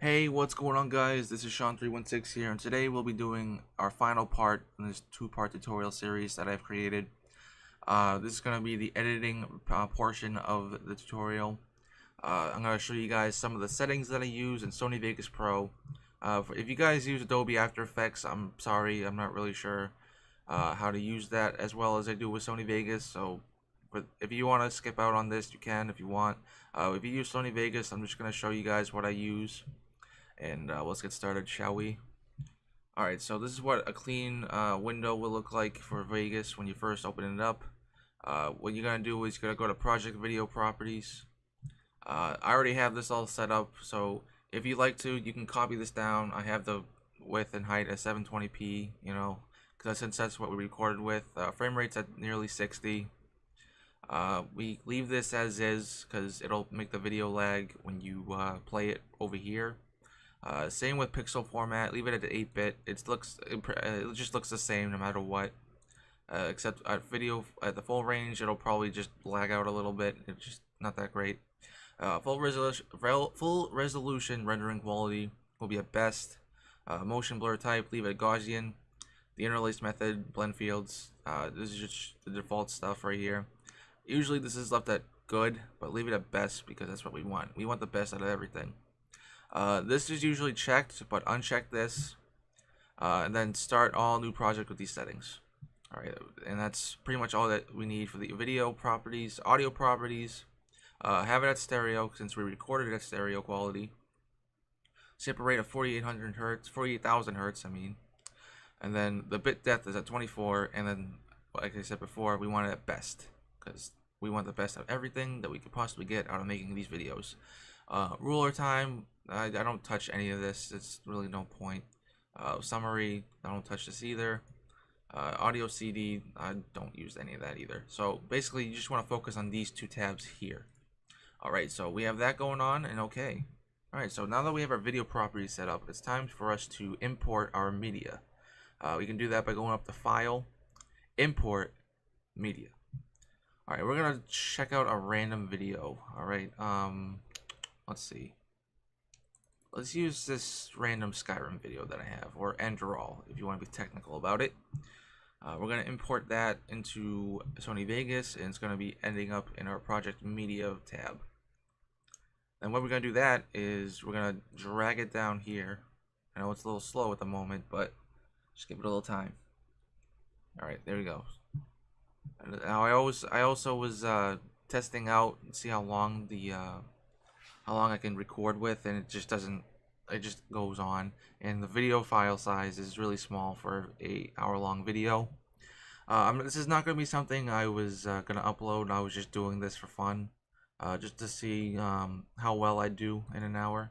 Hey, what's going on, guys? This is Sean316 here, and today we'll be doing our final part in this two-part tutorial series that I've created. This is going to be the editing portion of the tutorial. I'm going to show you guys some of the settings that I use in Sony Vegas Pro. If you guys use Adobe After Effects, I'm sorry, I'm not really sure how to use that as well as I do with Sony Vegas. So, but if you want to skip out on this, you can if you want. If you use Sony Vegas, I'm just going to show you guys what I use. And let's get started, shall we? Alright, so this is what a clean window will look like for Vegas when you first open it up. What you're going to do is you're going to go to Project Video Properties. I already have this all set up, so if you'd like to, you can copy this down. I have the width and height at 720p, you know, because since that's what we recorded with. Frame rate's at nearly 60. We leave this as is because it'll make the video lag when you play it over here. Same with pixel format. Leave it at 8-bit. It just looks the same no matter what. Except at video at the full range, it'll probably just lag out a little bit. It's just not that great. Full resolution rendering quality will be at best. Motion blur type, leave it Gaussian. The interlace method, blend fields. This is just the default stuff right here. Usually this is left at good, but leave it at best because that's what we want. We want the best out of everything. This is usually checked, but uncheck this, and then start all new project with these settings. Alright, and that's pretty much all that we need for the video properties. Audio properties, have it at stereo since we recorded it at stereo quality. Sample rate of 4800 hertz, 48,000 hertz, I mean. And then the bit depth is at 24, and then, like I said before, we want it at best, because we want the best of everything that we could possibly get out of making these videos. Ruler time, I don't touch any of this. It's really no point. Summary, I don't touch this either. Audio CD, I don't use any of that either. So basically, you just want to focus on these two tabs here. Alright, so we have that going on, and okay. Alright, so now that we have our video properties set up, it's time for us to import our media. We can do that by going up to File, Import, Media. Alright, we're going to check out a random video. Alright, let's see. Let's use this random Skyrim video that I have, or Enderall, if you want to be technical about it. We're going to import that into Sony Vegas, and it's going to be ending up in our Project Media tab. And when we're going to do that is we're going to drag it down here. I know it's a little slow at the moment, but just give it a little time. Alright, there we go. Now I also was testing out and see how long I can record with, and it just goes on, and the video file size is really small for a hour-long video. This is not going to be something I was going to upload. I was just doing this for fun, just to see how well I do in an hour.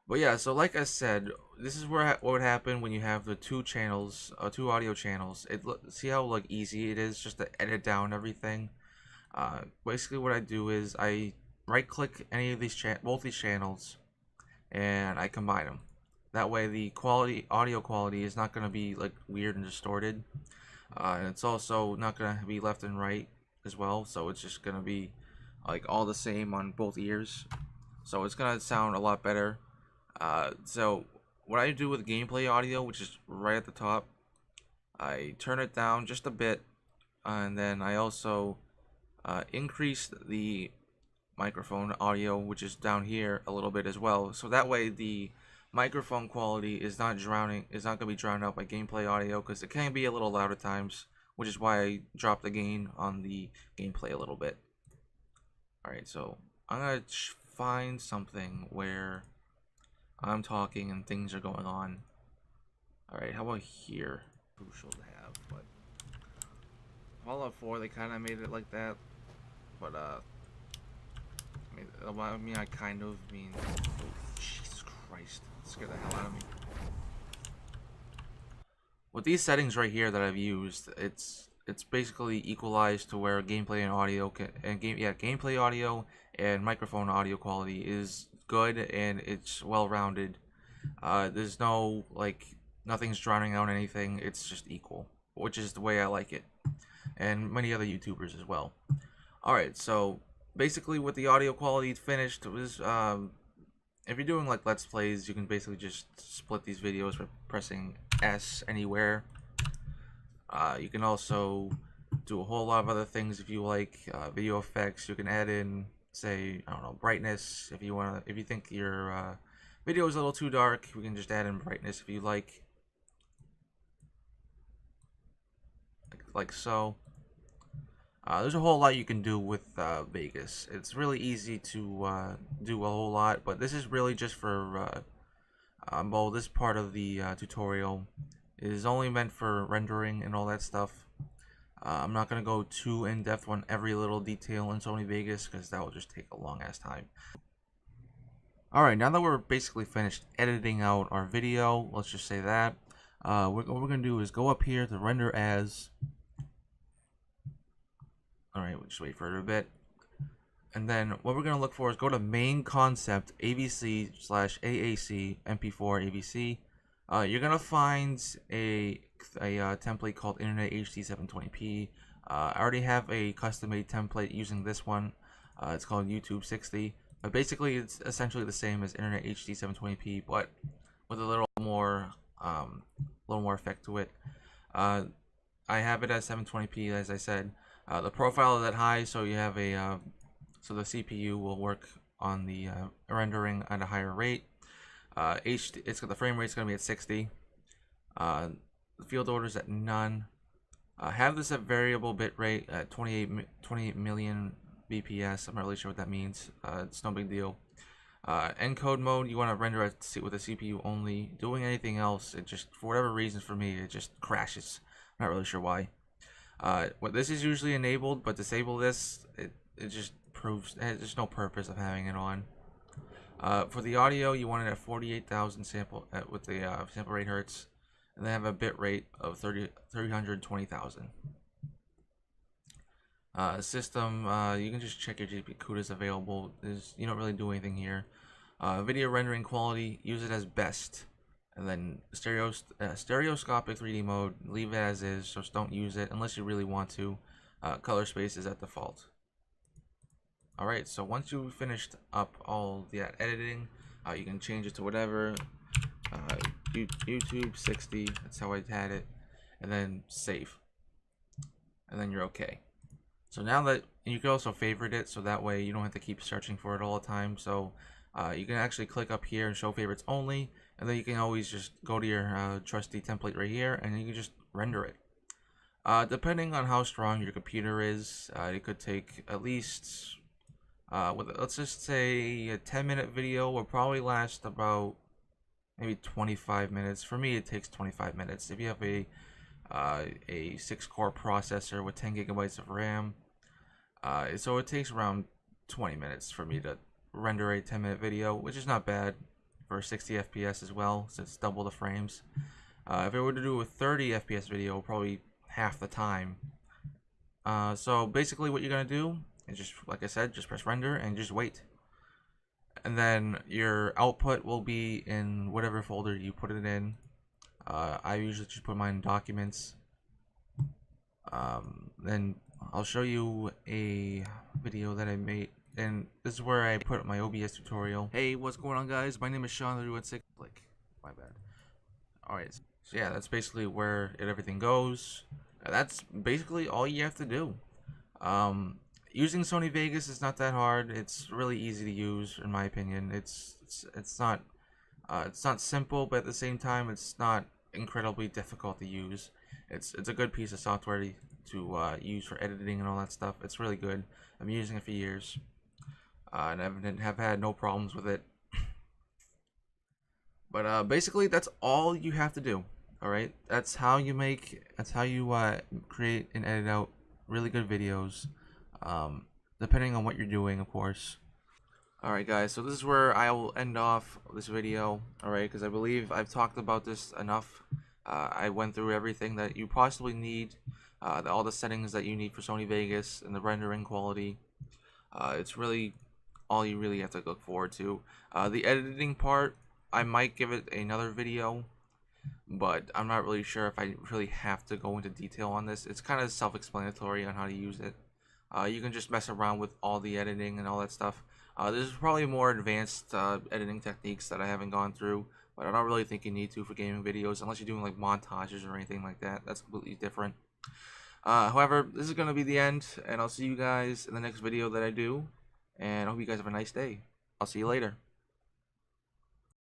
But yeah, so like I said, this is what would happen when you have the two channels, two audio channels. See how like easy it is just to edit down everything. Basically, what I do is I right-click any of these both these channels, and I combine them. That way, the audio quality is not going to be like weird and distorted, and it's also not going to be left and right as well. So it's just going to be like all the same on both ears. So it's going to sound a lot better. So what I do with gameplay audio, which is right at the top, I turn it down just a bit, and then I also increase the microphone audio, which is down here a little bit as well. So that way the microphone quality is not going to be drowned out by gameplay audio, because it can be a little loud at times, which is why I dropped the gain on the gameplay a little bit. Alright, so I'm going to find something where I'm talking and things are going on. Alright, how about here? Crucial to have, but Fallout 4, they kind of made it like that, but I kind of mean, oh, Jesus Christ, that scared the hell out of me. With these settings right here that I've used, it's basically equalized to where gameplay and audio gameplay audio and microphone audio quality is good, and it's well-rounded. There's no nothing's drowning out anything. It's just equal, which is the way I like it, and many other YouTubers as well. All right, so basically with the audio quality finished, it was if you're doing like Let's Plays, you can basically just split these videos by pressing S anywhere. You can also do a whole lot of other things if you like. Video effects, you can add in, say, I don't know, brightness. If you think your video is a little too dark, we can just add in brightness if you like so. There's a whole lot you can do with Vegas. It's really easy to do a whole lot, but this is really just for well, this part of the tutorial is only meant for rendering and all that stuff. I'm not going to go too in-depth on every little detail in Sony Vegas because that will just take a long ass time. Alright, now that we're basically finished editing out our video, let's just say that, what we're going to do is go up here to render as. Alright, we'll just wait for it a bit. And then what we're going to look for is go to main concept AVC/AAC MP4 AVC. You're going to find a template called Internet HD 720p. I already have a custom made template using this one. It's called YouTube 60. But basically it's essentially the same as Internet HD 720p, but with a little more effect to it. I have it at 720p, as I said. The profile is that high, so you have a so the CPU will work on the rendering at a higher rate. It's got the frame rate's gonna be at 60. The field order's at none. Have this at variable bit rate at 28 million bps. I'm not really sure what that means. It's no big deal. Encode mode, you want to render it with the CPU only. Doing anything else, it just, for whatever reason for me, it just crashes. I'm not really sure why. What this is usually enabled, but disable this, it just proves there's no purpose of having it on. For the audio, you want it at 48,000 sample with the sample rate hertz, and they have a bit rate of 320,000. System, you can just check your GPU CUDA's available. You don't really do anything here. Video rendering quality, use it as best. And then stereoscopic 3D mode, leave it as is, so just don't use it unless you really want to. Color space is at default. Alright, so once you've finished up all that editing, you can change it to whatever. YouTube 60, that's how I had it. And then save. And then you're okay. So now that, you can also favorite it, so that way you don't have to keep searching for it all the time. So you can actually click up here and show favorites only, and then you can always just go to your trusty template right here, and you can just render it. Depending on how strong your computer is, it could take at least, let's just say a 10-minute video will probably last about maybe 25 minutes. For me, it takes 25 minutes. If you have a 6-core processor with 10 gigabytes of RAM, so it takes around 20 minutes for me to render a 10-minute video, which is not bad for 60 FPS as well, since it's double the frames. If I were to do a 30 FPS video, probably half the time. So basically what you're going to do is just, like I said, just press render and just wait. And then your output will be in whatever folder you put it in. I usually just put mine in documents. Then I'll show you a video that I made, and this is where I put my OBS tutorial. Hey, what's going on, guys? My name is Sean 316. Like, my bad. Alright, so yeah, that's basically where everything goes. That's basically all you have to do. Using Sony Vegas is not that hard. It's really easy to use, in my opinion. It's not simple, but at the same time, it's not incredibly difficult to use. It's a good piece of software to use for editing and all that stuff. It's really good. I've been using it for years, and have had no problems with it. But basically, that's all you have to do. All right, that's how you create and edit out really good videos, depending on what you're doing, of course. Alright guys, so this is where I will end off this video, alright, because I believe I've talked about this enough. I went through everything that you possibly need, all the settings that you need for Sony Vegas and the rendering quality. It's really all you really have to look forward to. The editing part, I might give it another video, but I'm not really sure if I really have to go into detail on this. It's kind of self-explanatory on how to use it. You can just mess around with all the editing and all that stuff. There's probably more advanced editing techniques that I haven't gone through, but I don't really think you need to for gaming videos unless you're doing like montages or anything like that. That's completely different. However, this is going to be the end, and I'll see you guys in the next video that I do, and I hope you guys have a nice day. I'll see you later.